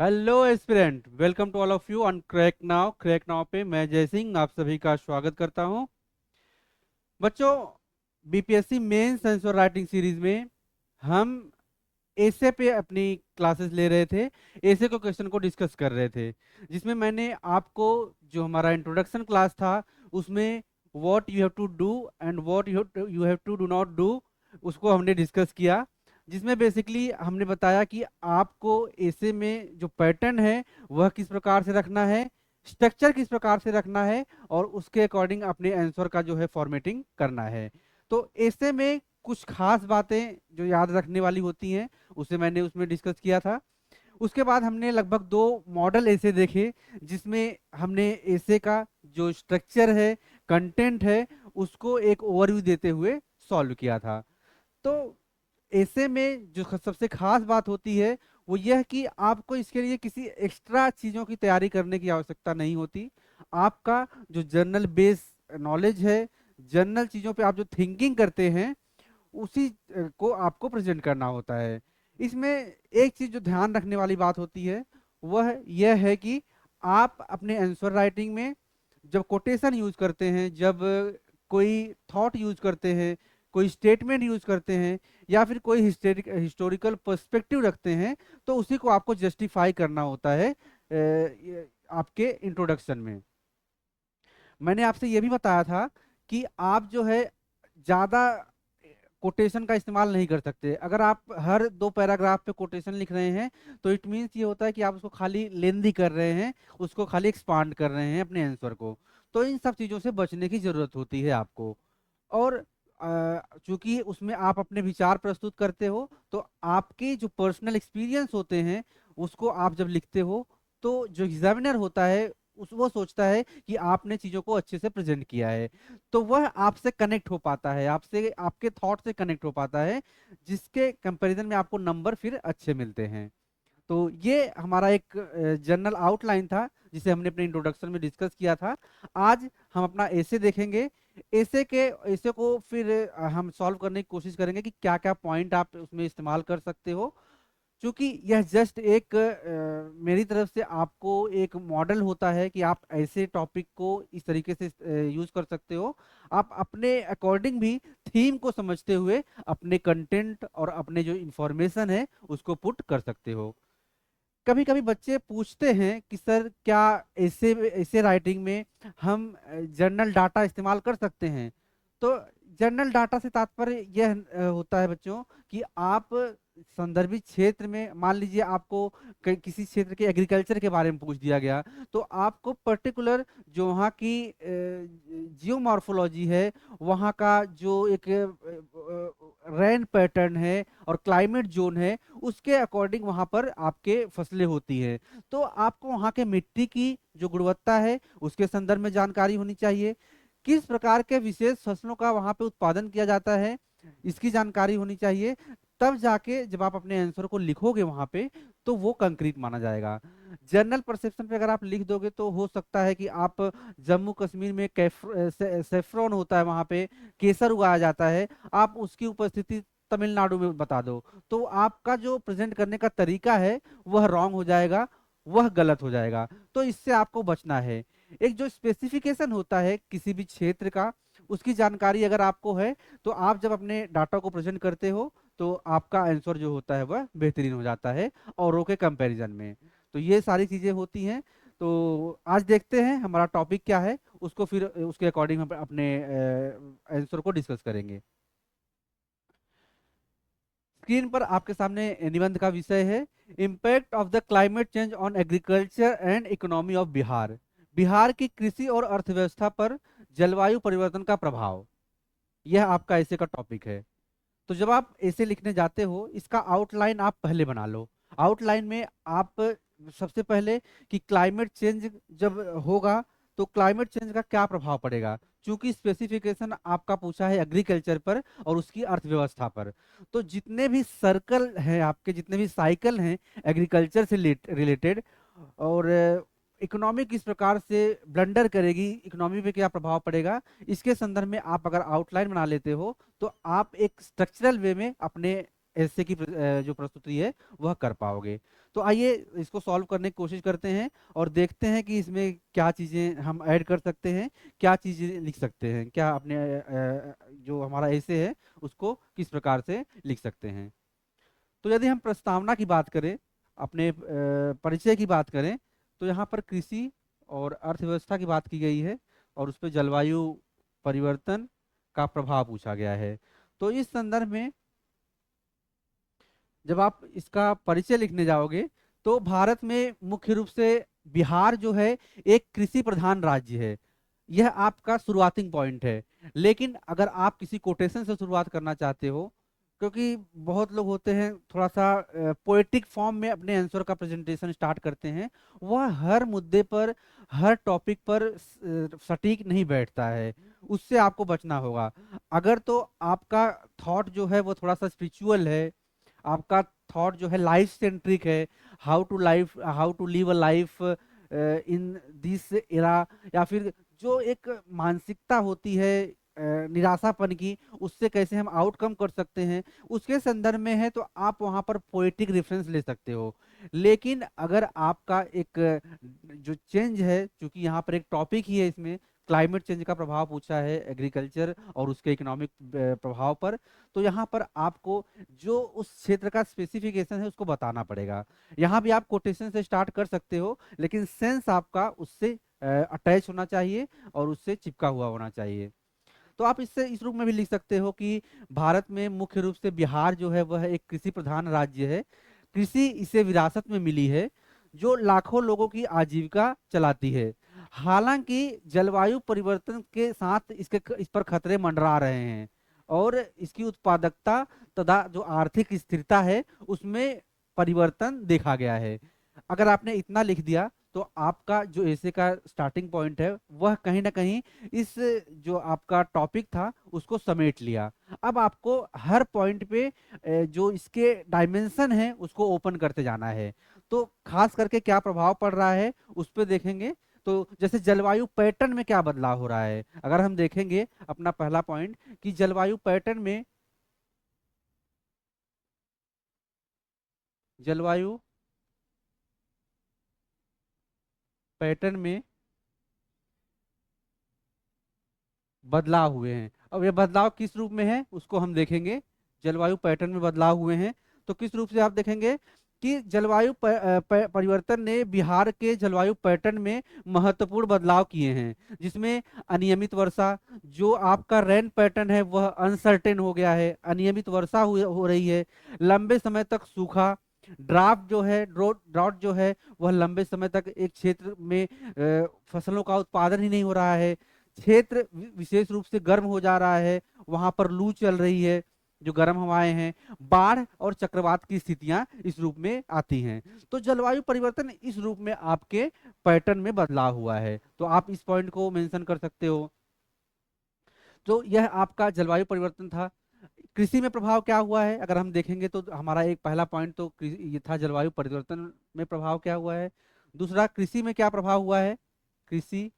Hello aspirant, welcome to all of you on Crack Now पे मैं जय सिंह आप सभी का स्वागत करता हूं। बच्चों, BPSC mains answer writing series में हम ऐसे पे अपनी क्लासेस ले रहे थे। ऐसे को क्वेश्चन को डिस्कस कर रहे थे, जिसमें मैंने आपको जो हमारा इंट्रोडक्शन क्लास था उसमें what you have to do and what you have to do not do उसको हमने डिस्कस किया। जिसमें बेसिकली हमने बताया कि आपको ऐसे में जो पैटर्न है वह किस प्रकार से रखना है, स्ट्रक्चर किस प्रकार से रखना है और उसके अकॉर्डिंग अपने आंसर का जो है फॉर्मेटिंग करना है। तो ऐसे में कुछ खास बातें जो याद रखने वाली होती हैं उसे मैंने उसमें डिस्कस किया था। उसके बाद हमने लगभग 2 मॉडल ऐसे देखे, जिसमें हमने ऐसे का जो स्ट्रक्चर है, कंटेंट है, उसको एक ओवरव्यू देते हुए सॉल्व किया था। तो ऐसे में जो सबसे खास बात होती है वो यह कि आपको इसके लिए किसी एक्स्ट्रा चीज़ों की तैयारी करने की आवश्यकता नहीं होती। आपका जो जनरल बेस नॉलेज है, जनरल चीज़ों पे आप जो थिंकिंग करते हैं उसी को आपको प्रेजेंट करना होता है। इसमें एक चीज जो ध्यान रखने वाली बात होती है वह यह है कि आप अपने आंसर राइटिंग में जब कोटेशन यूज करते हैं, जब कोई थॉट यूज करते हैं, कोई स्टेटमेंट यूज करते हैं या फिर कोई हिस्टोरिकल पर्सपेक्टिव रखते हैं, तो उसी को आपको जस्टिफाई करना होता है आपके इंट्रोडक्शन में। मैंने आपसे ये भी बताया था कि आप जो है ज्यादा कोटेशन का इस्तेमाल नहीं कर सकते। अगर आप हर 2 पैराग्राफ पे कोटेशन लिख रहे हैं तो इट मीन्स ये होता है कि आप उसको खाली लेंदी कर रहे हैं, उसको खाली एक्सपांड कर रहे हैं अपने आंसर को। तो इन सब चीज़ों से बचने की जरूरत होती है आपको। और चूंकि उसमें आप अपने विचार प्रस्तुत करते हो, तो आपके जो पर्सनल एक्सपीरियंस होते हैं उसको आप जब लिखते हो तो जो एग्जामिनर होता है उस वो सोचता है कि आपने चीज़ों को अच्छे से प्रेजेंट किया है। तो वह आपसे कनेक्ट हो पाता है, आपसे आपके थॉट से कनेक्ट हो पाता है, जिसके कंपैरिजन में आपको नंबर फिर अच्छे मिलते हैं। तो ये हमारा एक जनरल आउटलाइन था जिसे हमने अपने इंट्रोडक्शन में डिस्कस किया था। आज हम अपना ऐसे देखेंगे। ऐसे को फिर हम सॉल्व करने की कोशिश करेंगे कि क्या क्या पॉइंट आप उसमें इस्तेमाल कर सकते हो। क्योंकि यह जस्ट एक मेरी तरफ से आपको एक मॉडल होता है कि आप ऐसे टॉपिक को इस तरीके से यूज कर सकते हो। आप अपने अकॉर्डिंग भी थीम को समझते हुए अपने कंटेंट और अपने जो इंफॉर्मेशन है उसको पुट कर सकते हो। कभी कभी बच्चे पूछते हैं कि सर क्या ऐसे ऐसे राइटिंग में हम जर्नल डाटा इस्तेमाल कर सकते हैं। तो जर्नल डाटा से तात्पर्य यह होता है बच्चों कि आप संदर्भित क्षेत्र में, मान लीजिए आपको किसी क्षेत्र के एग्रीकल्चर के बारे में पूछ दिया गया, तो आपको पर्टिकुलर जो वहाँ की जियोमॉर्फोलॉजी है, वहाँ का जो एक रेन पैटर्न है और क्लाइमेट जोन है, उसके अकॉर्डिंग वहाँ पर आपके फसलें होती है। तो आपको वहाँ के मिट्टी की जो गुणवत्ता है उसके संदर्भ में जानकारी होनी चाहिए। किस प्रकार के विशेष फसलों का वहाँ पे उत्पादन किया जाता है इसकी जानकारी होनी चाहिए। तब जाके जब आप अपने आंसर को लिखोगे वहाँ पे तो वो कंक्रीट माना जाएगा। जनरल परसेप्शन पे अगर आप लिख दोगे तो हो सकता है कि आप जम्मू कश्मीर में सेफ्रॉन होता है, वहाँ पे केसर उगाया जाता है, आप उसकी उपस्थिति तमिलनाडु में बता दो, तो आपका जो प्रेजेंट करने का तरीका है वह रॉन्ग हो जाएगा, वह गलत हो जाएगा। तो इससे आपको बचना है। एक जो स्पेसिफिकेशन होता है किसी भी क्षेत्र का, उसकी जानकारी अगर आपको है तो आप जब अपने डाटा को प्रेजेंट करते हो तो आपका आंसर जो होता है वह बेहतरीन हो जाता है औरों के कंपैरिजन में। तो ये सारी चीजें होती हैं। तो आज देखते हैं हमारा टॉपिक क्या है, उसको फिर उसके अकॉर्डिंग हम अपने आंसर को डिस्कस करेंगे। स्क्रीन पर आपके सामने निबंध का विषय है impact of the climate change on agriculture and economy of Bihar. Bihar की कृषि और अर्थव्यवस्था पर जलवायु परिवर्तन का प्रभाव, यह आपका ऐसे का टॉपिक है। तो जब आप ऐसे लिखने जाते हो इसका आउटलाइन आप पहले बना लो। आउटलाइन में आप सबसे पहले कि क्लाइमेट चेंज जब होगा तो क्लाइमेट चेंज का क्या प्रभाव पड़ेगा। चूंकि स्पेसिफिकेशन आपका पूछा है एग्रीकल्चर पर और उसकी अर्थव्यवस्था पर, तो जितने भी सर्कल हैं आपके, जितने भी साइकिल हैं एग्रीकल्चर से रिलेटेड, और इकोनॉमी किस प्रकार से ब्लंडर करेगी, इकोनॉमी पे क्या प्रभाव पड़ेगा, इसके संदर्भ में आप अगर आउटलाइन बना लेते हो तो आप एक स्ट्रक्चरल वे में अपने ऐसे की जो प्रस्तुति है वह कर पाओगे। तो आइए इसको सॉल्व करने की कोशिश करते हैं और देखते हैं कि इसमें क्या चीज़ें हम ऐड कर सकते हैं, क्या चीज़ें लिख सकते हैं, क्या अपने जो हमारा ऐसे है उसको किस प्रकार से लिख सकते हैं। तो यदि हम प्रस्तावना की बात करें, अपने परिचय की बात करें, तो यहाँ पर कृषि और अर्थव्यवस्था की बात की गई है और उस पर जलवायु परिवर्तन का प्रभाव पूछा गया है। तो इस संदर्भ में जब आप इसका परिचय लिखने जाओगे तो भारत में मुख्य रूप से बिहार जो है एक कृषि प्रधान राज्य है। यह आपका शुरुआती पॉइंट है। लेकिन अगर आप किसी कोटेशन से शुरुआत करना चाहते हो, क्योंकि बहुत लोग होते हैं थोड़ा सा पोएटिक फॉर्म में अपने आंसर का प्रेजेंटेशन स्टार्ट करते हैं, वह हर मुद्दे पर, हर टॉपिक पर सटीक नहीं बैठता है। उससे आपको बचना होगा। अगर तो आपका थॉट जो है वो थोड़ा सा स्पिरिचुअल है, आपका थॉट जो है लाइफ सेंट्रिक है, how to live a life in this era, या फिर जो एक मानसिकता होती है निराशापन की, उससे कैसे हम आउटकम कर सकते हैं, उसके संदर्भ में है, तो आप वहां पर पोएटिक रेफरेंस ले सकते हो। लेकिन अगर आपका एक जो चेंज है, क्योंकि यहाँ पर एक टॉपिक ही है, इसमें क्लाइमेट चेंज का प्रभाव पूछा है एग्रीकल्चर और उसके इकोनॉमिक प्रभाव पर, तो यहाँ पर आपको जो उस क्षेत्र का स्पेसिफिकेशन है उसको बताना पड़ेगा। यहाँ भी आप कोटेशन से स्टार्ट कर सकते हो, लेकिन सेंस आपका उससे अटैच होना चाहिए और उससे चिपका हुआ होना चाहिए। तो आप इससे इस रूप में भी लिख सकते हो कि भारत में मुख्य रूप से बिहार जो है वह एक कृषि प्रधान राज्य है। कृषि इसे विरासत में मिली है जो लाखों लोगों की आजीविका चलाती है। हालांकि जलवायु परिवर्तन के साथ इस पर खतरे मंडरा रहे हैं और इसकी उत्पादकता तथा जो आर्थिक स्थिरता है उसमें परिवर्तन देखा गया है। अगर आपने इतना लिख दिया तो आपका जो ऐसे का स्टार्टिंग पॉइंट है वह कहीं ना कहीं इस जो आपका टॉपिक था उसको समेट लिया। अब आपको हर पॉइंट पे जो इसके डायमेंशन है उसको ओपन करते जाना है। तो खास करके क्या प्रभाव पड़ रहा है उस पर देखेंगे। तो जैसे जलवायु पैटर्न में क्या बदलाव हो रहा है, अगर हम देखेंगे अपना पहला पॉइंट कि जलवायु पैटर्न में बदलाव हुए हैं। अब ये बदलाव किस रूप में है उसको हम देखेंगे। जलवायु पैटर्न में बदलाव हुए हैं तो किस रूप से आप देखेंगे कि परिवर्तन ने बिहार के जलवायु पैटर्न में महत्वपूर्ण बदलाव किए हैं, जिसमें अनियमित वर्षा, जो आपका रेन पैटर्न है वह अनसर्टेन हो गया है, अनियमित वर्षा हो रही है, लंबे समय तक सूखा, ड्राउट जो है वह लंबे समय तक एक क्षेत्र में फसलों का उत्पादन ही नहीं हो रहा है, क्षेत्र विशेष रूप से गर्म हो जा रहा है, वहां पर लू चल रही है, जो गर्म हवाएं हैं, बाढ़ और चक्रवात की स्थितियां इस रूप में आती हैं। तो जलवायु परिवर्तन इस रूप में आपके पैटर्न में बदलाव हुआ है, तो आप इस पॉइंट को मेंशन कर सकते हो। तो यह आपका जलवायु परिवर्तन था। कृषि में प्रभाव क्या हुआ है अगर हम देखेंगे तो हमारा एक पहला पॉइंट तो ये था, जलवायु परिवर्तन में प्रभाव क्या हुआ है। दूसरा, कृषि में क्या प्रभाव हुआ है। कृषि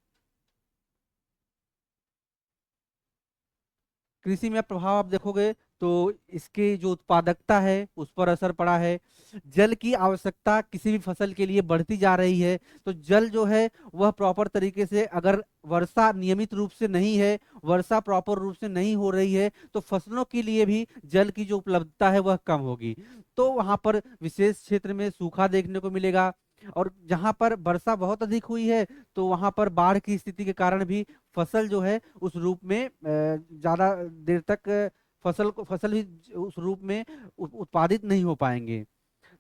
कृषि में प्रभाव आप देखोगे तो इसकी जो उत्पादकता है उस पर असर पड़ा है। जल की आवश्यकता किसी भी फसल के लिए बढ़ती जा रही है, तो जल जो है वह प्रॉपर तरीके से, अगर वर्षा नियमित रूप से नहीं है, वर्षा प्रॉपर रूप से नहीं हो रही है, तो फसलों के लिए भी जल की जो उपलब्धता है वह कम होगी। तो वहां पर विशेष क्षेत्र में सूखा देखने को मिलेगा। और जहां पर वर्षा बहुत अधिक हुई है तो वहां पर बाढ़ की स्थिति के कारण भी फसल जो है उस रूप में ज्यादा देर तक फसल ही उस रूप में उत्पादित नहीं हो पाएंगे।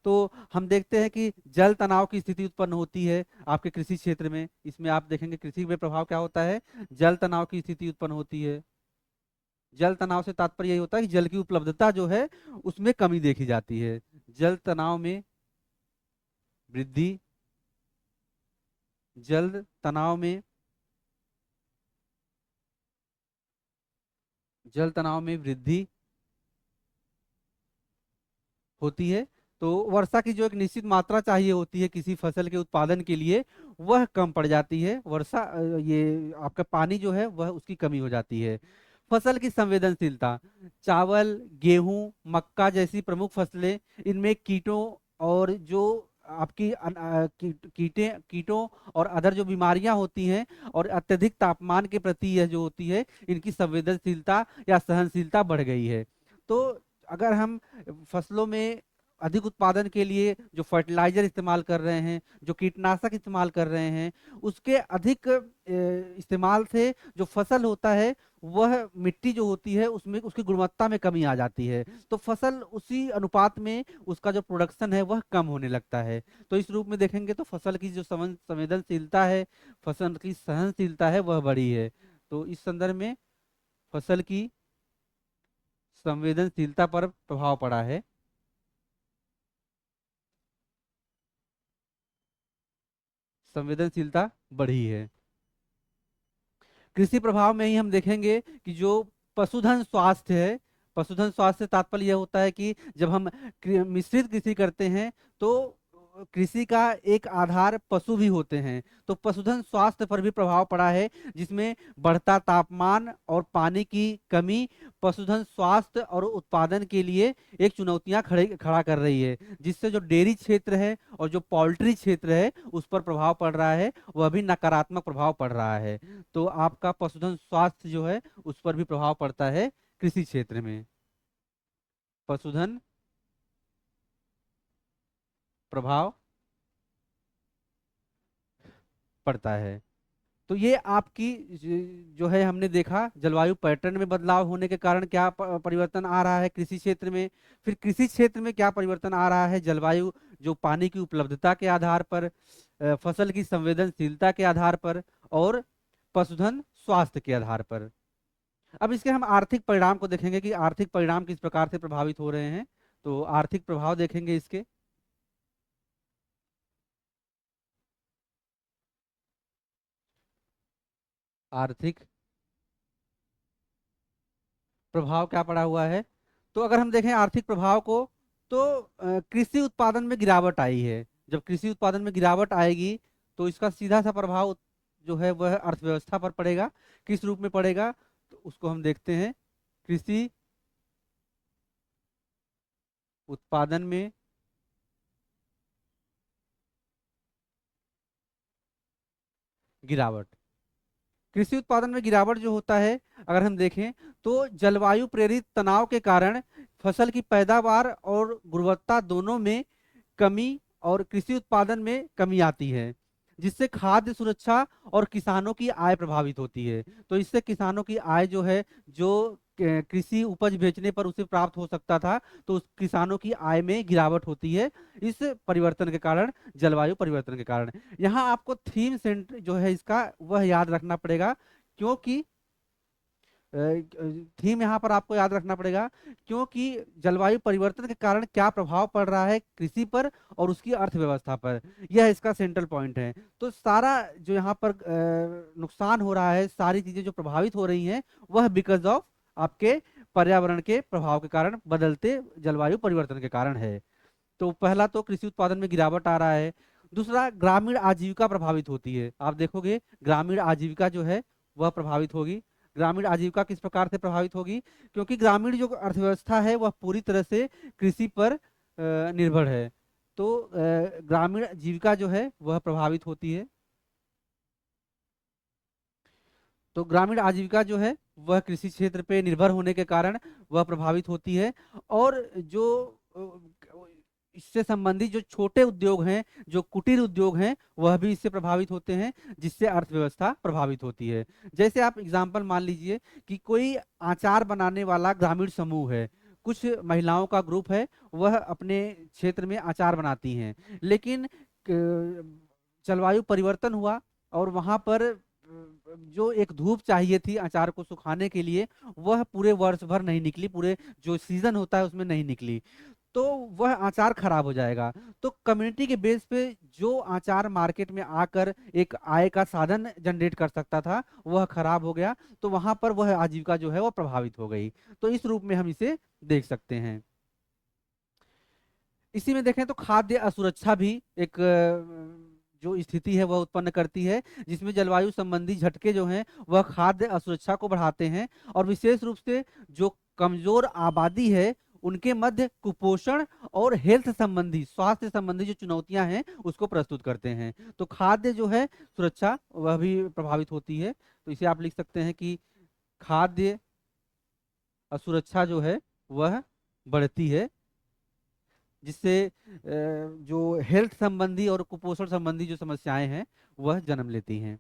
तो हम देखते हैं कि जल तनाव की स्थिति उत्पन्न होती है आपके कृषि क्षेत्र में। इसमें आप देखेंगे कृषि में प्रभाव क्या होता है, जल तनाव की स्थिति उत्पन्न होती है। जल तनाव से तात्पर्य यही होता है कि जल की उपलब्धता जो है उसमें कमी देखी जाती है। जल तनाव में वृद्धि, जल तनाव में जल तनाव में वृद्धि होती है। तो वर्षा की जो एक निश्चित मात्रा चाहिए होती है किसी फसल के उत्पादन के लिए, वह कम पड़ जाती है। ये आपका पानी जो है वह उसकी कमी हो जाती है। फसल की संवेदनशीलता, चावल, गेहूं, मक्का जैसी प्रमुख फसलें, इनमें कीटों और जो आपकी कीटों और अदर जो बीमारियां होती हैं और अत्यधिक तापमान के प्रति यह जो होती है, इनकी संवेदनशीलता या सहनशीलता बढ़ गई है। तो अगर हम फसलों में अधिक उत्पादन के लिए जो फर्टिलाइजर इस्तेमाल कर रहे हैं, जो कीटनाशक इस्तेमाल कर रहे हैं, उसके अधिक इस्तेमाल से जो फसल होता है, वह मिट्टी जो होती है उसमें उसकी गुणवत्ता में कमी आ जाती है। तो फसल उसी अनुपात में उसका जो प्रोडक्शन है वह कम होने लगता है। तो इस रूप में देखेंगे तो फसल की जो संवेदनशीलता है, फसल की सहनशीलता है, वह बड़ी है। तो इस संदर्भ में फसल की संवेदनशीलता पर प्रभाव पड़ा है। संवेदनशीलता बढ़ी है। कृषि प्रभाव में ही हम देखेंगे कि जो पशुधन स्वास्थ्य है, पशुधन स्वास्थ्य से तात्पर्य यह होता है कि जब हम मिश्रित कृषि करते हैं तो कृषि का एक आधार पशु भी होते हैं। तो पशुधन स्वास्थ्य पर भी प्रभाव पड़ा है, जिसमें बढ़ता तापमान और पानी की कमी पशुधन स्वास्थ्य और उत्पादन के लिए एक चुनौतियां खड़े खड़ा कर रही है, जिससे जो डेयरी क्षेत्र है और जो पोल्ट्री क्षेत्र है उस पर प्रभाव पड़ रहा है, वह भी नकारात्मक प्रभाव पड़ रहा है। तो आपका पशुधन स्वास्थ्य जो है उस पर भी प्रभाव पड़ता है कृषि क्षेत्र में। पशुधन प्रभाव पड़ता है। तो ये आपकी जो है हमने देखा जलवायु पैटर्न में बदलाव होने के कारण क्या परिवर्तन आ रहा है कृषि क्षेत्र में। फिर कृषि क्षेत्र में क्या परिवर्तन आ रहा है, जलवायु जो पानी की उपलब्धता के आधार पर, फसल की संवेदनशीलता के आधार पर और पशुधन स्वास्थ्य के आधार पर। अब इसके हम आर्थिक परिणाम को देखेंगे कि आर्थिक परिणाम किस प्रकार से प्रभावित हो रहे हैं। तो आर्थिक प्रभाव देखेंगे इसके। आर्थिक प्रभाव क्या पड़ा हुआ है। तो अगर हम देखें आर्थिक प्रभाव को, तो कृषि उत्पादन में गिरावट आई है। जब कृषि उत्पादन में गिरावट आएगी तो इसका सीधा सा प्रभाव जो है वह अर्थव्यवस्था पर पड़ेगा। किस रूप में पड़ेगा, तो उसको हम देखते हैं। कृषि उत्पादन में गिरावट, कृषि उत्पादन में गिरावट जो होता है, अगर हम देखें तो जलवायु प्रेरित तनाव के कारण फसल की पैदावार और गुणवत्ता दोनों में कमी और कृषि उत्पादन में कमी आती है, जिससे खाद्य सुरक्षा और किसानों की आय प्रभावित होती है। तो इससे किसानों की आय जो है, जो कृषि उपज बेचने पर उसे प्राप्त हो सकता था, तो उस किसानों की आय में गिरावट होती है इस परिवर्तन के कारण, जलवायु परिवर्तन के कारण। यहाँ आपको थीम सेंटर जो है इसका वह याद रखना पड़ेगा, क्योंकि थीम यहाँ पर आपको याद रखना पड़ेगा, क्योंकि जलवायु परिवर्तन के कारण क्या प्रभाव पड़ रहा है कृषि पर और उसकी अर्थव्यवस्था पर, यह इसका सेंट्रल पॉइंट है। तो सारा जो यहाँ पर नुकसान हो रहा है, सारी चीजें जो प्रभावित हो रही हैं, वह बिकॉज ऑफ आपके पर्यावरण के प्रभाव के कारण, बदलते जलवायु परिवर्तन के कारण है। तो पहला तो कृषि उत्पादन में गिरावट आ रहा है। दूसरा, ग्रामीण आजीविका प्रभावित होती है। आप देखोगे ग्रामीण आजीविका जो है वह प्रभावित होगी। ग्रामीण आजीविका किस प्रकार से प्रभावित होगी, क्योंकि ग्रामीण जो अर्थव्यवस्था है वह पूरी तरह से कृषि पर निर्भर है। तो ग्रामीण जीविका जो है वह प्रभावित होती है। तो ग्रामीण आजीविका जो है वह कृषि क्षेत्र पे निर्भर होने के कारण वह प्रभावित होती है। और जो इससे संबंधित जो छोटे उद्योग हैं, जो कुटीर उद्योग हैं, वह भी इससे प्रभावित होते हैं, जिससे अर्थव्यवस्था प्रभावित होती है। जैसे आप एग्जाम्पल मान लीजिए कि कोई आचार बनाने वाला ग्रामीण समूह है, कुछ महिलाओं का ग्रुप है, वह अपने क्षेत्र में अचार बनाती हैं, लेकिन जलवायु परिवर्तन हुआ और वहां पर जो एक धूप चाहिए थी अचार को सुखाने के लिए, वह पूरे वर्ष भर नहीं निकली, पूरे जो सीजन होता है उसमें नहीं निकली, तो वह आचार खराब हो जाएगा। तो कम्युनिटी के बेस पे जो आचार मार्केट में आकर एक आय का साधन जनरेट कर सकता था, वह खराब हो गया, तो वहां पर वह आजीविका जो है वह प्रभावित हो गई। तो इस रूप में हम इसे देख सकते हैं। इसी में देखें तो खाद्य असुरक्षा भी एक जो स्थिति है वह उत्पन्न करती है, जिसमें जलवायु संबंधी झटके जो हैं वह खाद्य असुरक्षा को बढ़ाते हैं और विशेष रूप से जो कमजोर आबादी है उनके मध्य कुपोषण और हेल्थ संबंधी, स्वास्थ्य संबंधी जो चुनौतियां हैं उसको प्रस्तुत करते हैं। तो खाद्य जो है सुरक्षा वह भी प्रभावित होती है। तो इसे आप लिख सकते हैं कि खाद्य असुरक्षा जो है वह बढ़ती है, जिससे जो हेल्थ संबंधी और कुपोषण संबंधी जो समस्याएं हैं वह जन्म लेती हैं।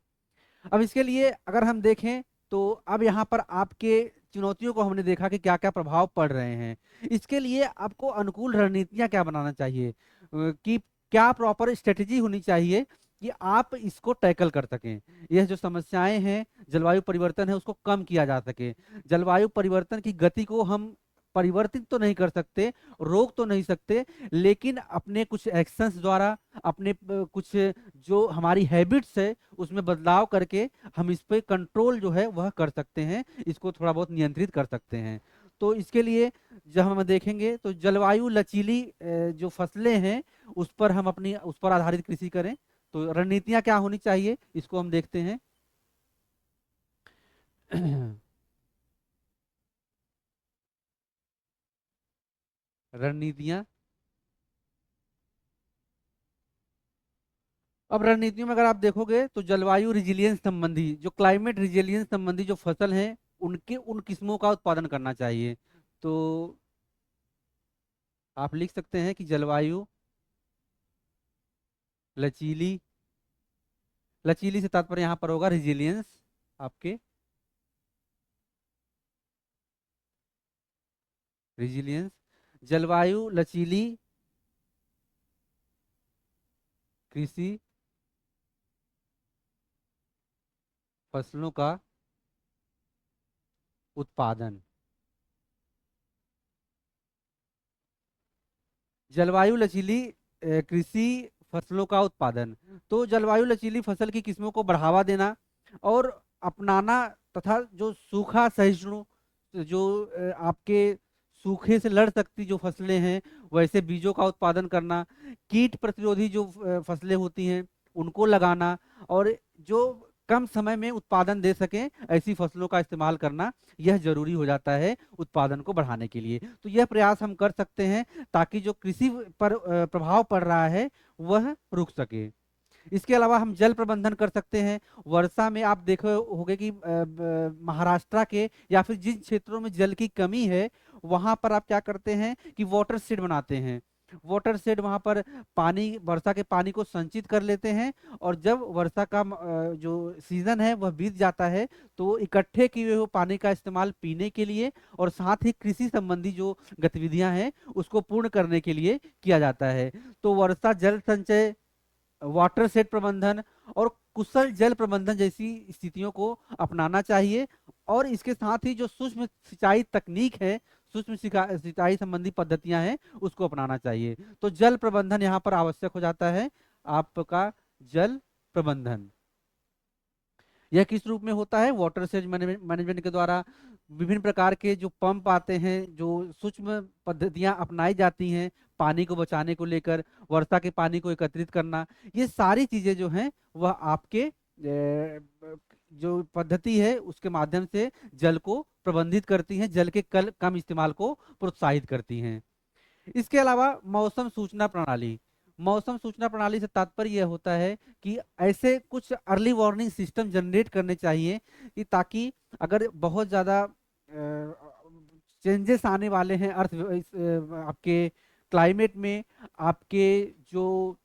अब इसके लिए अगर हम देखें तो अब यहाँ पर आपके चुनौतियों को हमने देखा कि क्या क्या प्रभाव पड़ रहे हैं। इसके लिए आपको अनुकूल रणनीतियां क्या बनाना चाहिए, कि क्या प्रॉपर स्ट्रेटेजी होनी चाहिए कि आप इसको टैकल कर सकें। यह जो समस्याएं हैं, जलवायु परिवर्तन है, उसको कम किया जा सके। जलवायु परिवर्तन की गति को हम परिवर्तित तो नहीं कर सकते, रोक तो नहीं सकते, लेकिन अपने कुछ एक्शंस द्वारा, अपने कुछ जो हमारी हैबिट्स है उसमें बदलाव करके हम इस पे कंट्रोल जो है वह कर सकते हैं, इसको थोड़ा बहुत नियंत्रित कर सकते हैं। तो इसके लिए जब हम देखेंगे तो जलवायु लचीली जो फसलें हैं उस पर आधारित कृषि करें। तो रणनीतियां क्या होनी चाहिए इसको हम देखते हैं। रणनीतियां, अब रणनीतियों में अगर आप देखोगे तो जलवायु रिजिलियंस संबंधी, जो क्लाइमेट रिजिलियंस संबंधी जो फसल हैं उनके उन किस्मों का उत्पादन करना चाहिए। तो आप लिख सकते हैं कि जलवायु लचीली, लचीली से तात्पर्य यहाँ पर होगा रिजिलियंस आपके, रिजिलियंस, जलवायु लचीली कृषि फसलों का उत्पादन। जलवायु लचीली कृषि फसलों का उत्पादन, तो जलवायु लचीली फसल की किस्मों को बढ़ावा देना और अपनाना, तथा जो सूखा सहिष्णु, जो आपके सूखे से लड़ सकती जो फसलें हैं वैसे बीजों का उत्पादन करना, कीट प्रतिरोधी जो फसलें होती हैं उनको लगाना, और जो कम समय में उत्पादन दे सकें ऐसी फसलों का इस्तेमाल करना, यह जरूरी हो जाता है उत्पादन को बढ़ाने के लिए। तो यह प्रयास हम कर सकते हैं ताकि जो कृषि पर प्रभाव पड़ रहा है वह रुक सके। इसके अलावा हम जल प्रबंधन कर सकते हैं। वर्षा में आप देखे होंगे कि महाराष्ट्र के या फिर जिन क्षेत्रों में जल की कमी है वहां पर आप क्या करते हैं कि वाटर शेड बनाते हैं। वाटर शेड वहां पर पानी, वर्षा के पानी को संचित कर लेते हैं, और जब वर्षा का जो सीजन है वह बीत जाता है तो इकट्ठे किए हुए पानी का इस्तेमाल पीने के लिए और साथ ही कृषि संबंधी जो गतिविधियां हैं उसको पूर्ण करने के लिए किया जाता है। तो वर्षा जल संचय, वाटर सेट प्रबंधन और कुशल जल प्रबंधन जैसी स्थितियों को अपनाना चाहिए। और इसके साथ ही जो सूक्ष्म सिंचाई तकनीक है, सूक्ष्म सिंचाई संबंधी पद्धतियां हैं उसको अपनाना चाहिए। तो जल प्रबंधन यहाँ पर आवश्यक हो जाता है। आपका जल प्रबंधन यह किस रूप में होता है? वाटर सेज मैनेजमेंट के द्वारा विभिन्न प्रकार के जो पंप आते हैं, जो सूक्ष्म पद्धतियां अपनाई जाती हैं पानी को बचाने को लेकर, वर्षा के पानी को एकत्रित करना, ये सारी चीजें जो हैं वह आपके जो पद्धति है उसके माध्यम से जल को प्रबंधित करती हैं, जल के कम इस्तेमाल को प्रोत्साहित करती हैं। इसके अलावा मौसम सूचना प्रणाली, मौसम सूचना प्रणाली से तात्पर्य यह होता है कि ऐसे कुछ अर्ली वार्निंग सिस्टम जनरेट करने चाहिए कि ताकि अगर बहुत ज़्यादा चेंजेस आने वाले हैं आपके क्लाइमेट में, आपके जो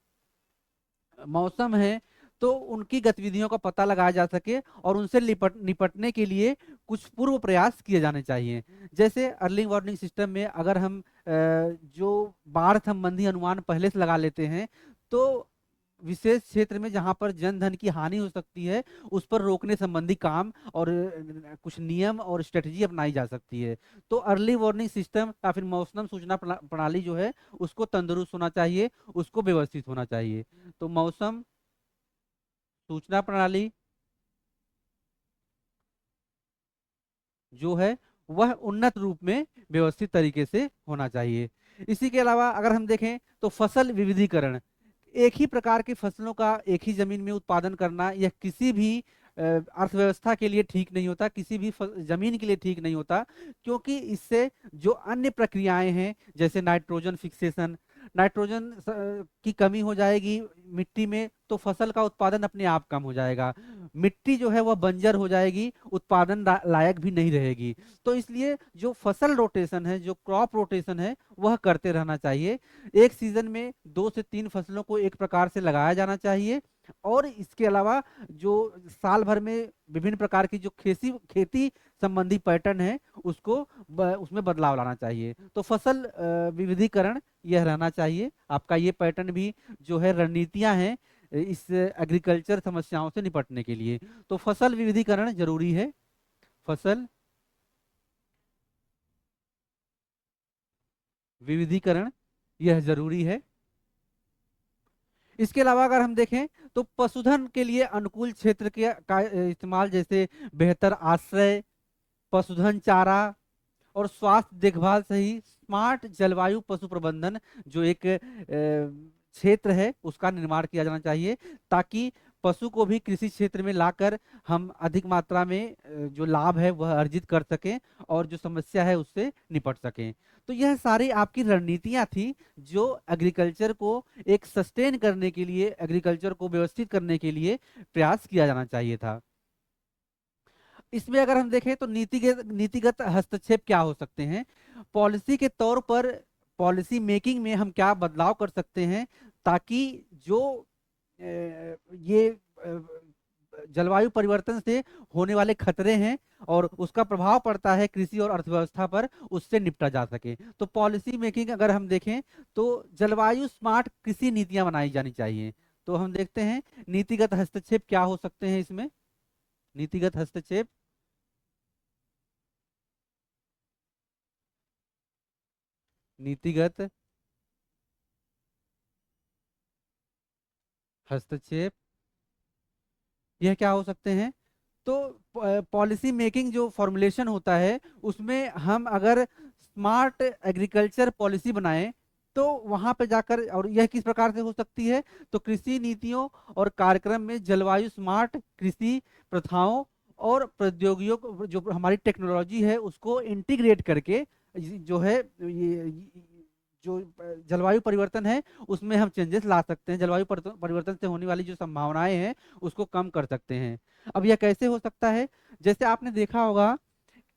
मौसम है, तो उनकी गतिविधियों का पता लगाया जा सके और उनसे निपटने के लिए कुछ पूर्व प्रयास किए जाने चाहिए। जैसे अर्ली वार्निंग सिस्टम में अगर हम जो बाढ़ संबंधी अनुमान पहले से लगा लेते हैं तो विशेष क्षेत्र में जहां पर जन धन की हानि हो सकती है उस पर रोकने संबंधी काम और कुछ नियम और स्ट्रेटजी अपनाई जा सकती है। तो अर्ली वार्निंग सिस्टम या फिर मौसम सूचना प्रणाली जो है उसको तंदुरुस्त होना चाहिए, उसको व्यवस्थित होना चाहिए। तो मौसम सूचना प्रणाली जो है वह उन्नत रूप में व्यवस्थित तरीके से होना चाहिए। इसी के अलावा अगर हम देखें तो फसल विविधीकरण, एक ही प्रकार की फसलों का एक ही जमीन में उत्पादन करना यह किसी भी अर्थव्यवस्था के लिए ठीक नहीं होता, किसी भी जमीन के लिए ठीक नहीं होता, क्योंकि इससे जो अन्य प्रक्रियाएं हैं जैसे नाइट्रोजन फिक्सेशन, नाइट्रोजन की कमी हो जाएगी मिट्टी में तो फसल का उत्पादन अपने आप कम हो जाएगा, मिट्टी जो है वह बंजर हो जाएगी, उत्पादन लायक भी नहीं रहेगी। तो इसलिए जो फसल रोटेशन है, जो क्रॉप रोटेशन है, वह करते रहना चाहिए। एक सीजन में 2 से 3 फसलों को एक प्रकार से लगाया जाना चाहिए, और इसके अलावा जो साल भर में विभिन्न प्रकार की जो खेती खेती संबंधी पैटर्न है उसको उसमें बदलाव लाना चाहिए। तो फसल विविधीकरण यह रहना चाहिए आपका, ये पैटर्न भी जो है रणनीतियां हैं इस एग्रीकल्चर समस्याओं से निपटने के लिए। तो फसल विविधीकरण जरूरी है, फसल विविधीकरण यह जरूरी है। इसके अलावा अगर हम देखें तो पशुधन के लिए अनुकूल क्षेत्र के का इस्तेमाल, जैसे बेहतर आश्रय, पशुधन चारा और स्वास्थ्य देखभाल सही स्मार्ट जलवायु पशु प्रबंधन जो एक क्षेत्र है उसका निर्माण किया जाना चाहिए, ताकि पशु को भी कृषि क्षेत्र में लाकर हम अधिक मात्रा में जो लाभ है वह अर्जित कर सकें और जो समस्या है उससे निपट सकें। तो यह सारी आपकी रणनीतियां थी जो एग्रीकल्चर को एक सस्टेन करने के लिए, एग्रीकल्चर को व्यवस्थित करने के लिए प्रयास किया जाना चाहिए था। इसमें अगर हम देखें तो नीतिगत हस्तक्षेप क्या हो सकते हैं, पॉलिसी के तौर पर पॉलिसी मेकिंग में हम क्या बदलाव कर सकते हैं ताकि जो ये जलवायु परिवर्तन से होने वाले खतरे हैं और उसका प्रभाव पड़ता है कृषि और अर्थव्यवस्था पर, उससे निपटा जा सके। तो पॉलिसी मेकिंग अगर हम देखें तो जलवायु स्मार्ट कृषि नीतियां बनाई जानी चाहिए। तो हम देखते हैं नीतिगत हस्तक्षेप क्या हो सकते हैं इसमें, नीतिगत हस्तक्षेप नीतिगत हस्तक्षेप यह क्या हो सकते हैं। तो पॉलिसी मेकिंग जो फॉर्मुलेशन होता है उसमें हम अगर स्मार्ट एग्रीकल्चर पॉलिसी बनाएं तो वहां पे जाकर, और यह किस प्रकार से हो सकती है, तो कृषि नीतियों और कार्यक्रम में जलवायु स्मार्ट कृषि प्रथाओं और प्रौद्योगिकियों को, जो हमारी टेक्नोलॉजी है उसको इंटीग्रेट करके जो है ये जो जलवायु परिवर्तन है उसमें हम चेंजेस ला सकते हैं, जलवायु परिवर्तन से होने वाली जो संभावनाएं हैं उसको कम कर सकते हैं। अब यह कैसे हो सकता है, जैसे आपने देखा होगा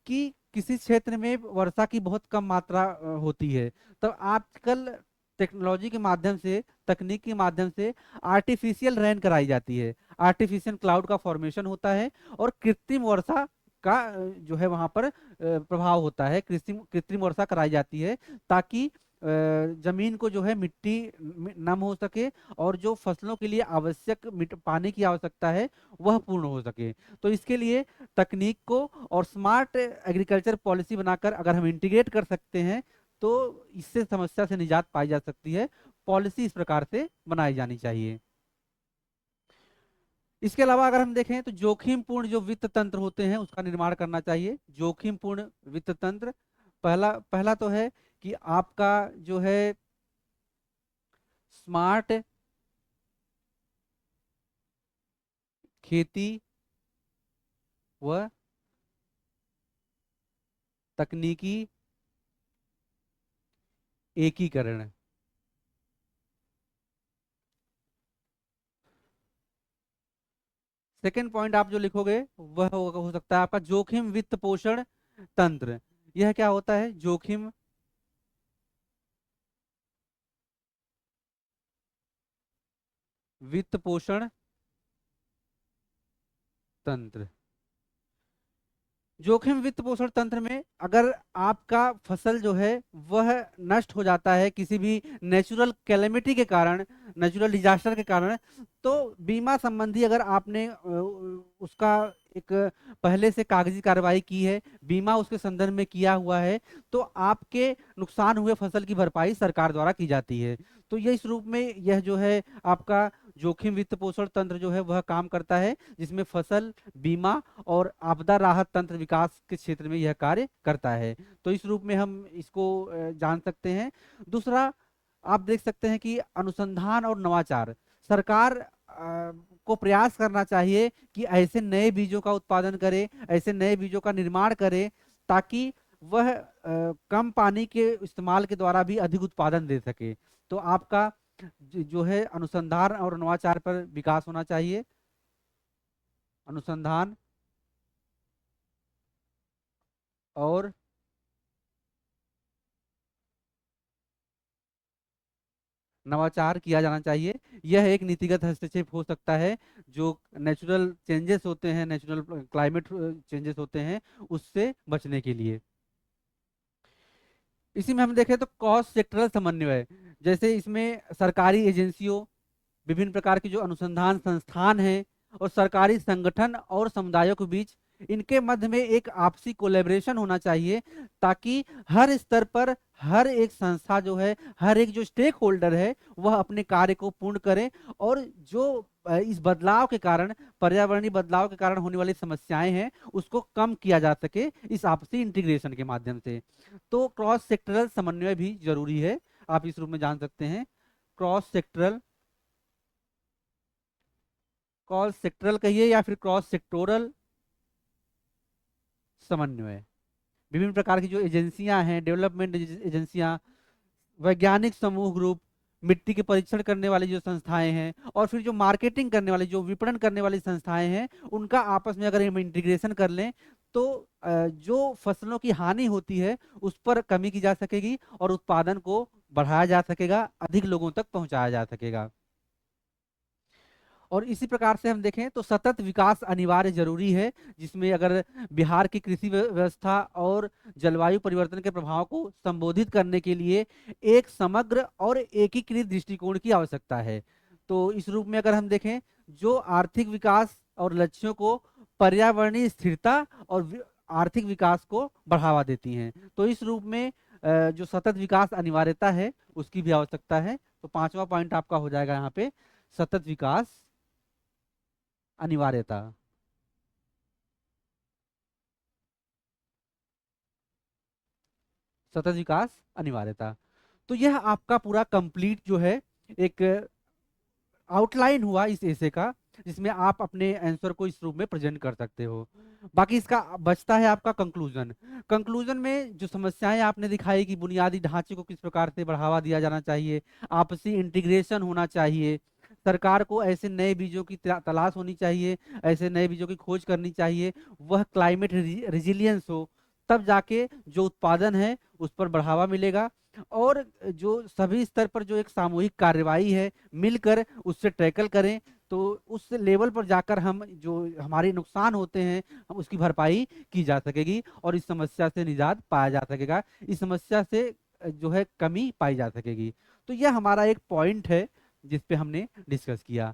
कि किसी क्षेत्र में वर्षा की बहुत कम मात्रा होती है, तो आजकल टेक्नोलॉजी के माध्यम से, तकनीक के माध्यम से आर्टिफिशियल रेन कराई जाती है, आर्टिफिशियल क्लाउड का फॉर्मेशन होता है और कृत्रिम वर्षा का जो है वहां पर प्रभाव होता है, कृत्रिम कृत्रिम वर्षा कराई जाती है ताकि जमीन को जो है मिट्टी नम हो सके और जो फसलों के लिए आवश्यक पानी की आवश्यकता है वह पूर्ण हो सके। तो इसके लिए तकनीक को और स्मार्ट एग्रीकल्चर पॉलिसी बनाकर अगर हम इंटीग्रेट कर सकते हैं तो इससे समस्या से निजात पाई जा सकती है। पॉलिसी इस प्रकार से बनाई जानी चाहिए। इसके अलावा अगर हम देखें तो जोखिम पूर्ण जो वित्त तंत्र होते हैं उसका निर्माण करना चाहिए। जोखिम पूर्ण वित्त तंत्र, पहला पहला तो है कि आपका जो है स्मार्ट खेती व तकनीकी एकीकरण। सेकंड पॉइंट आप जो लिखोगे वह हो सकता है आपका जोखिम वित्त पोषण तंत्र। यह क्या होता है, जोखिम वित्त पोषण तंत्र। जोखिम वित्त पोषण तंत्र में अगर आपका फसल जो है वह नष्ट हो जाता है किसी भी नेचुरल कैलेमिटी के कारण, नेचुरल डिजास्टर के कारण, तो बीमा संबंधी अगर आपने उसका एक पहले से कागजी कार्रवाई की है, बीमा उसके संदर्भ में किया हुआ है, तो आपके नुकसान हुए फसल की भरपाई सरकार द्वारा की जाती है। तो ये इस रूप में यह जो है आपका जोखिम वित्त पोषण तंत्र जो है वह काम करता है, जिसमें फसल बीमा और आपदा राहत तंत्र विकास के क्षेत्र में यह कार्य करता है। तो इस रूप में हम इसको जान सकते हैं। दूसरा, आप देख सकते हैं कि अनुसंधान और नवाचार, सरकार को प्रयास करना चाहिए कि ऐसे नए बीजों का उत्पादन करे, ऐसे नए बीजों का निर्माण करे, ताकि वह कम पानी के इस्तेमाल के द्वारा भी अधिक उत्पादन दे सके। तो आपका जो है अनुसंधान और नवाचार पर विकास होना चाहिए। अनुसंधान और नवाचार किया जाना चाहिए। यह एक नीतिगत हस्तक्षेप हो सकता है, जो नेचुरल चेंजेस होते हैं, नेचुरल क्लाइमेट चेंजेस होते हैं, उससे बचने के लिए। इसी में हम देखें तो क्रॉस सेक्टरल समन्वय, जैसे इसमें सरकारी एजेंसियों, विभिन्न प्रकार के जो अनुसंधान संस्थान हैं, और सरकारी संगठन और समुदायों के बीच, इनके मध्य में एक आपसी कोलैबोरेशन होना चाहिए, ताकि हर स्तर पर हर एक संस्था जो है, हर एक जो स्टेक होल्डर है, वह अपने कार्य को पूर्ण करे, और जो इस बदलाव के कारण, पर्यावरणीय बदलाव के कारण होने वाली समस्याएं हैं, उसको कम किया जा सके इस आपसी इंटीग्रेशन के माध्यम से। तो क्रॉस सेक्टरल समन्वय भी जरूरी है, आप इस रूप में जान सकते हैं। क्रॉस सेक्टरल, क्रॉस सेक्टरल कहिए या फिर क्रॉस सेक्टोरल समन्वय, विभिन्न प्रकार की जो एजेंसियां हैं, डेवलपमेंट एजेंसियां, वैज्ञानिक समूह ग्रुप, मिट्टी के परीक्षण करने वाली जो संस्थाएं हैं, और फिर जो मार्केटिंग करने वाली, जो विपणन करने वाली संस्थाएं हैं, उनका आपस में अगर हम इंटीग्रेशन कर लें, तो जो फसलों की हानि होती है उस पर कमी की जा सकेगी, और उत्पादन को बढ़ाया जा सकेगा, अधिक लोगों तक पहुंचाया जा सकेगा। और इसी प्रकार से हम देखें तो सतत विकास अनिवार्य जरूरी है, जिसमें अगर बिहार की कृषि व्यवस्था और जलवायु परिवर्तन के प्रभाव को संबोधित करने के लिए एक समग्र और एकीकृत दृष्टिकोण की आवश्यकता है। तो इस रूप में अगर हम देखें, जो आर्थिक विकास और लक्ष्यों को पर्यावरणीय स्थिरता और आर्थिक विकास को बढ़ावा देती हैं, तो इस रूप में जो सतत विकास अनिवार्यता है उसकी भी आवश्यकता है। तो पांचवा पॉइंट आपका हो जाएगा यहाँ पे, सतत विकास अनिवार्यता। सतत विकास अनिवार्यता। तो यह आपका पूरा कंप्लीट जो है एक आउटलाइन हुआ इस एसे का, जिसमें आप अपने आंसर को इस रूप में प्रेजेंट कर सकते हो। बाकी इसका बचता है आपका कंक्लूजन। कंक्लूजन में जो समस्याएं आपने दिखाई कि बुनियादी ढांचे को किस प्रकार से बढ़ावा दिया जाना चाहिए, आपसी इंटीग्रेशन होना चाहिए, सरकार को ऐसे नए बीजों की तलाश होनी चाहिए, ऐसे नए बीजों की खोज करनी चाहिए, वह क्लाइमेट रिजिलियंस हो, तब जाके जो उत्पादन है उस पर बढ़ावा मिलेगा। और जो सभी स्तर पर जो एक सामूहिक कार्रवाई है, मिलकर उससे टैकल करें, तो उस लेवल पर जाकर हम जो हमारे नुकसान होते हैं, हम उसकी भरपाई की जा सकेगी, और इस समस्या से निजात पाया जा सकेगा, इस समस्या से जो है कमी पाई जा सकेगी। तो यह हमारा एक पॉइंट है जिस पे हमने डिस्कस किया।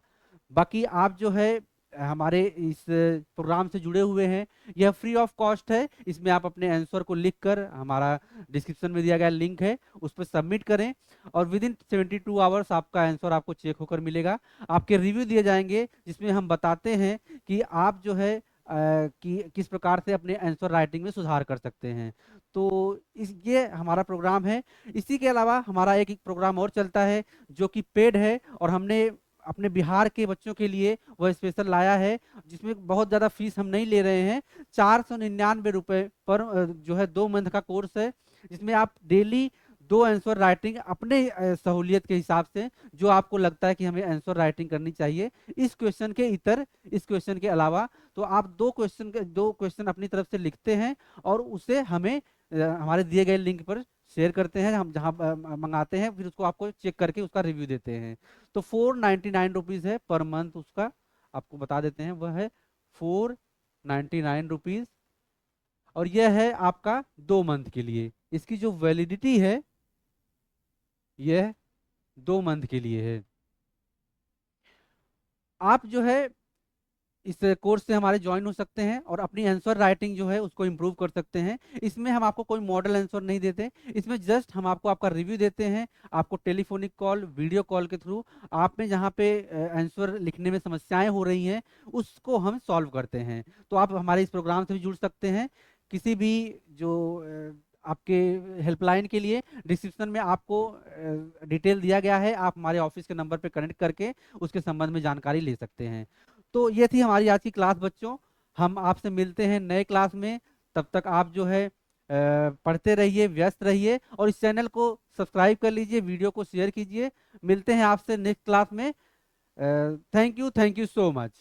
बाकी आप जो है हमारे इस प्रोग्राम से जुड़े हुए हैं, यह फ्री ऑफ कॉस्ट है, इसमें आप अपने आंसर को लिखकर, हमारा डिस्क्रिप्शन में दिया गया लिंक है उस पर सबमिट करें, और विद इन 72 आवर्स आपका आंसर आपको चेक होकर मिलेगा। आपके रिव्यू दिए जाएंगे, जिसमें हम बताते हैं कि आप जो है कि किस प्रकार से अपने आंसर राइटिंग में सुधार कर सकते हैं। तो इस ये हमारा प्रोग्राम है। इसी के अलावा हमारा एक प्रोग्राम और चलता है जो कि पेड है, और हमने अपने बिहार के बच्चों के लिए वह स्पेशल लाया है, जिसमें बहुत ज़्यादा फीस हम नहीं ले रहे हैं। 499 रुपये पर जो है 2 मंथ का कोर्स है, जिसमें आप डेली 2 आंसर राइटिंग अपने सहूलियत के हिसाब से, जो आपको लगता है कि हमें आंसर राइटिंग करनी चाहिए इस क्वेश्चन के इतर, इस क्वेश्चन के अलावा, तो आप 2 क्वेश्चन अपनी तरफ से लिखते हैं, और उसे हमें हमारे दिए गए लिंक पर शेयर करते हैं, हम जहाँ मंगाते हैं, फिर उसको आपको चेक करके उसका रिव्यू देते हैं। तो 499 रुपीज़ है पर मंथ, उसका आपको बता देते हैं, वह है 499 रुपीज़, और यह है आपका 2 मंथ के लिए। इसकी जो वैलिडिटी है यह 2 मंथ के लिए है। आप जो है इस कोर्स से हमारे ज्वाइन हो सकते हैं, और अपनी आंसर राइटिंग जो है उसको इम्प्रूव कर सकते हैं। इसमें हम आपको कोई मॉडल आंसर नहीं देते, इसमें जस्ट हम आपको आपका रिव्यू देते हैं, आपको टेलीफोनिक कॉल, वीडियो कॉल के थ्रू आप में जहाँ पे आंसर लिखने में समस्याएं हो रही हैं उसको हम सॉल्व करते हैं। तो आप हमारे इस प्रोग्राम से भी जुड़ सकते हैं। किसी भी जो आपके हेल्पलाइन के लिए डिस्क्रिप्शन में आपको डिटेल दिया गया है, आप हमारे ऑफिस के नंबर पे कनेक्ट करके उसके संबंध में जानकारी ले सकते हैं। तो ये थी हमारी आज की क्लास बच्चों, हम आपसे मिलते हैं नए क्लास में। तब तक आप जो है पढ़ते रहिए, व्यस्त रहिए और इस चैनल को सब्सक्राइब कर लीजिए, वीडियो को शेयर कीजिए। मिलते हैं आपसे नेक्स्ट क्लास में। Thank you so much.